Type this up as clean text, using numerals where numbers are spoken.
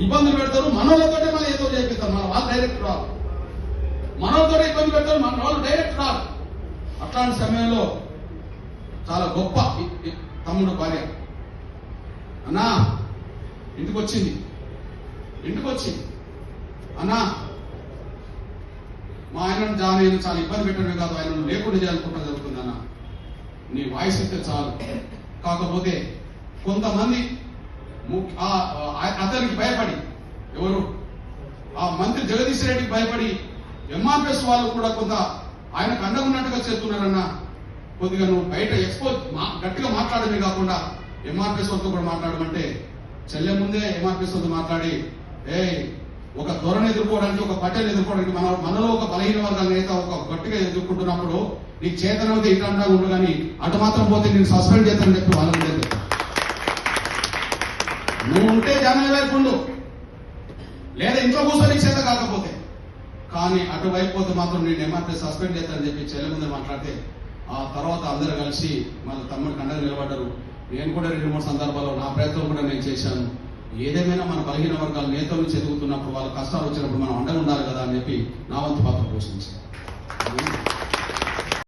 ఇబ్బందులు పెడతారు, మనోళ్ళతోటే మనం ఏదో చేపిస్తారు, మన వాళ్ళు డైరెక్ట్ రాదు, మనోళ్ళతో ఇబ్బంది పెడతారు, మన వాళ్ళు డైరెక్ట్ రాదు. అట్లాంటి సమయంలో చాలా గొప్ప తమ్ముడు భార్య అన్నా ఇంటికి వచ్చింది, అన్నా మా ఆయనను జాయిన్ చాలా ఇబ్బంది పెట్టడమే కాదు, ఆయనను లేకుండా చేయాలనుకుంటా జరుగుతుంది అన్న, నీ వాయిస్ అయితే చాలు. కాకపోతే కొంతమంది అతనికి భయపడి, ఎవరు ఆ మంత్రి జగదీష్ రెడ్డికి భయపడి ఎంఆర్పిఎస్ వాళ్ళు కూడా కొంత ఆయనకు అండగున్నట్టుగా చేస్తున్నారన్న. కొద్దిగా నువ్వు బయట గట్టిగా మాట్లాడమే కాకుండా ఎంఆర్పిఎస్ వాళ్ళతో కూడా మాట్లాడమంటే చెల్లె ముందే ఎంఆర్పిఎస్ వాళ్ళతో మాట్లాడి ఒక ధోరణి ఎదుర్కోవడానికి, ఒక పట్టెలు ఎదుర్కోవడానికి మనలో ఒక బలహీన వర్గాల నేత ఒక గట్టిగా ఎదుర్కొంటున్నప్పుడు నీకు చేతనవుతే ఇట్లా ఉండు, కానీ అటు మాత్రం పోతే నేను సస్పెండ్ చేస్తానని చెప్పి వాళ్ళని నువ్వు ఉంటే జనం వైపు ఉండు, లేదా ఇంట్లో కూర్చొని చేత కాకపోతే, కానీ అటువైపు పోతే మాత్రం నేను ఎంఆర్పీ సస్పెండ్ చేస్తానని చెప్పి చెల్లె ముందే మాట్లాడితే ఆ తర్వాత అందరూ కలిసి మన తమ్ముడికి అండగా నిలబడ్డారు. నేను కూడా 2-3 సందర్భాల్లో నా ప్రయత్నం కూడా నేను చేశాను. ఏదేమైనా మన బలహీన వర్గాల నేతల నుంచి ఎదుగుతున్నప్పుడు వాళ్ళ కష్టాలు వచ్చినప్పుడు మనం అండగా ఉండాలి కదా అని చెప్పి నా వంతు పాత్ర పోషించాను.